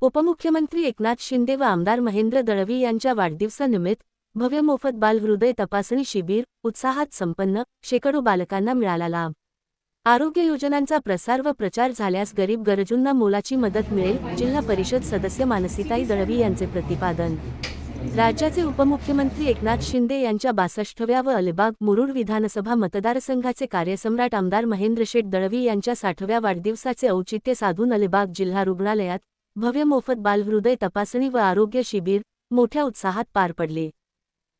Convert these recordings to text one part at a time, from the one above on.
उपमुख्यमंत्री एकनाथ शिंदे व आमदार महेंद्र दळवी यांच्या वाढदिवसानिमित्त भव्य मोफत बाल हृदय तपासणी शिबिर उत्साहात संपन्न, शेकडो बालकांना मिळाला लाभ। आरोग्य योजनांचा प्रसार व प्रचार झाल्यास गरीब गरजूंना मोलाची मदत मिळेल, जिल्हा परिषद सदस्य मानसीताई दळवी यांचे प्रतिपादन। राज्याचे उपमुख्यमंत्री एकनाथ शिंदे यांच्या 62व्या व अलिबाग मुरुड विधानसभा मतदारसंघाचे कार्यसम्राट आमदार महेंद्रशेठ दळवी यांच्या 60व्या वाढदिवसाचे औचित्य साधून अलिबाग जिल्हा रुग्णालयात भव्य मोफत बालहृदय तपासणी व आरोग्य शिबिर मोठ्या उत्साहात पार पडले।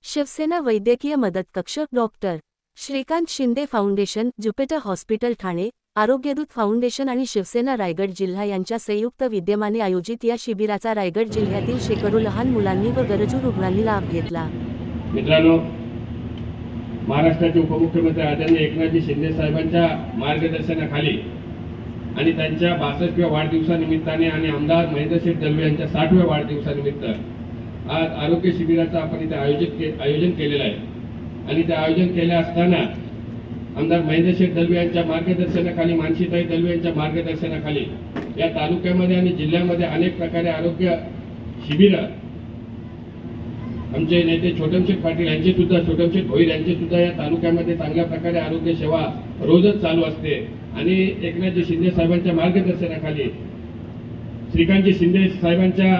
शिवसेना वैद्यकीय मदत कक्ष, doctor Shrikant Shinde foundation, Jupiter hospital Thane, आरोग्यदूत फाउंडेशन आणि शिवसेना रायगड जिल्हा यांच्या संयुक्त विद्यमाने आयोजित या शिबिराचा रायगड जिल्ह्यातील शेकडो लहान मुलांनी व गरजू रुग्णांनी लाभ घेतला। मित्रांनो, महाराष्ट्राचे उपमुख्यमंत्री आदरणीय एकनाथजी शिंदे साहेबांच्या मार्गदर्शनाखाली आणि त्यांच्या 62व्या वाढदिवसानिमित्ताने आणि आमदार महेंद्रशेठ दळवी यांच्या 60व्या वाढदिवसानिमित्त आज आरोग्य शिबिराचं आपण इथे आयोजन केलेलं आहे। आणि ते आयोजन केले असताना आमदार महेंद्रशेठ दळवी यांच्या मार्गदर्शनाखाली, मानसीताई दळवी यांच्या मार्गदर्शनाखाली या तालुक्यामध्ये आणि जिल्ह्यामध्ये अनेक प्रकारे आरोग्य शिबिर आमचे नेते छोटमशेठ पाटील यांचे सुद्धा, छोटमशेठ भोईर यांचे सुद्धा या तालुक्यामध्ये चांगल्या प्रकारे आरोग्य सेवा रोजच चालू असते। आणि एकनाथजी शिंदे साहेबांच्या मार्गदर्शनाखाली, श्रीकांतजी शिंदे साहेबांच्या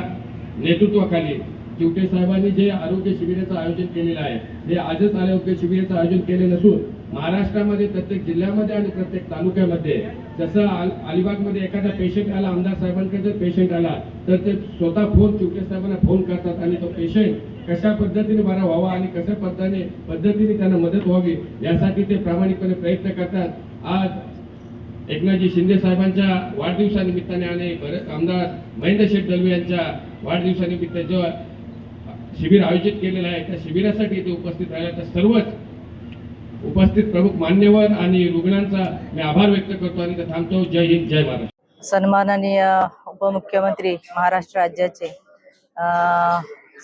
नेतृत्वाखाली चिवटे साहेबांनी जे आरोग्य शिबिराचं आयोजन केलेलं आहे, हे आजच आरोग्य शिबिराचं आयोजन केले नसून महाराष्ट्रामध्ये प्रत्येक जिल्ह्यामध्ये आणि प्रत्येक तालुक्यामध्ये, जसं अलिबागमध्ये एखादा पेशंट आला, आमदार साहेबांकडे जर पेशंट आला तर ते स्वतः चिवटे साहेबांना फोन करतात आणि तो पेशंट कशा पद्धतीने बरा व्हावा आणि कशा पद्धतीने त्यांना मदत व्हावी यासाठी ते प्रामाणिकपणे प्रयत्न करतात। आज एकनाथजी शिंदे साहेबांच्या वाढदिवसानिमित्ताने आणि आमदार महेंद्रशेठ दळवी यांच्या वाढदिवसानिमित्त जो शिबिर आयोजित केलेलं आहे, त्या शिबिरासाठी इथे उपस्थित राहिल्या तर सर्वच उपस्थित प्रमुख मान्यवर आणि रुग्णांचा मी आभार व्यक्त करतो आणि ते थांबतो। जय हिंद, जय महाराष्ट्र। सन्माननीय उपमुख्यमंत्री महाराष्ट्र राज्याचे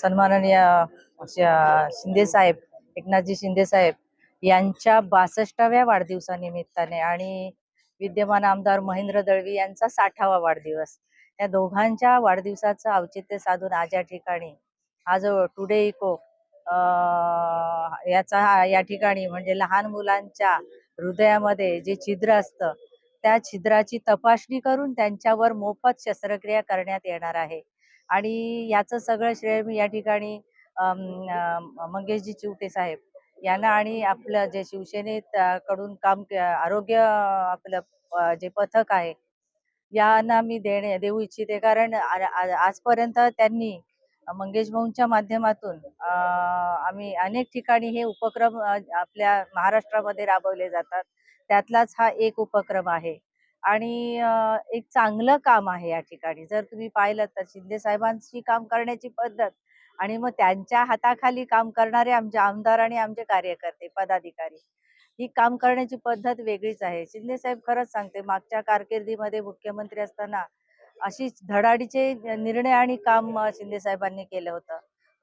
सन्माननीय शिंदे साहेब, एकनाथजी शिंदे साहेब यांच्या 62व्या वाढदिवसानिमित्ताने आणि विद्यमान आमदार महेंद्र दळवी यांचा 60वा वाढदिवस, या दोघांच्या वाढदिवसाचं औचित्य साधून आज या ठिकाणी टुडे इको या ठिकाणी म्हणजे लहान मुलांच्या हृदयामध्ये जे छिद्र असतं त्या छिद्राची तपासणी करून त्यांच्यावर मोफत शस्त्रक्रिया करण्यात येणार आहे। आणि याचं सगळं श्रेय मी या ठिकाणी मंगेशजी चिवटे साहेब यांना आणि आपलं जे शिवसेनेत कडून काम आरोग्य आपलं जे पथक आहे यांना मी देऊ इच्छिते। कारण आजपर्यंत त्यांनी मंगेश भाऊंच्या माध्यमातून आम्ही अनेक ठिकाणी हे उपक्रम आपल्या महाराष्ट्रामध्ये राबवले जातात, त्यातलाच हा एक उपक्रम आहे आणि एक चांगलं काम आहे या ठिकाणी। जर तुम्ही पाहिलं तर शिंदे साहेबांची काम करण्याची पद्धत आणि मग त्यांच्या हाताखाली काम करणारे आमचे आमदार आणि आमचे कार्यकर्ते, पदाधिकारी, ही काम करण्याची पद्धत वेगळीच आहे। शिंदे साहेब खरंच सांगते, मागच्या कारकिर्दीमध्ये मुख्यमंत्री असताना अशीच धडाडीचे निर्णय आणि काम शिंदे साहेबांनी केलं होतं।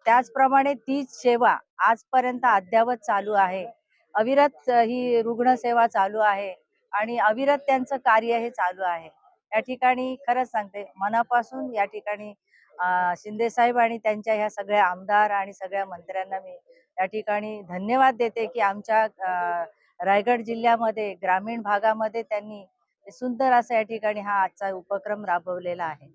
त्याचप्रमाणे तीच सेवा आजपर्यंत अद्यावत चालू आहे, अविरत ही रुग्णसेवा चालू आहे आणि अविरत त्यांचं कार्य हे चालू आहे। या ठिकाणी खरंच सांगते, मनापासून या ठिकाणी शिंदे साहेब आणि त्यांच्या ह्या सगळ्या आमदार आणि सगळ्या मंत्र्यांना मी या ठिकाणी धन्यवाद देते की आमच्या रायगड जिल्ह्यामध्ये ग्रामीण भागामध्ये त्यांनी सुंदर असा या ठिकाणी हा आजचा उपक्रम राबवलेला आहे।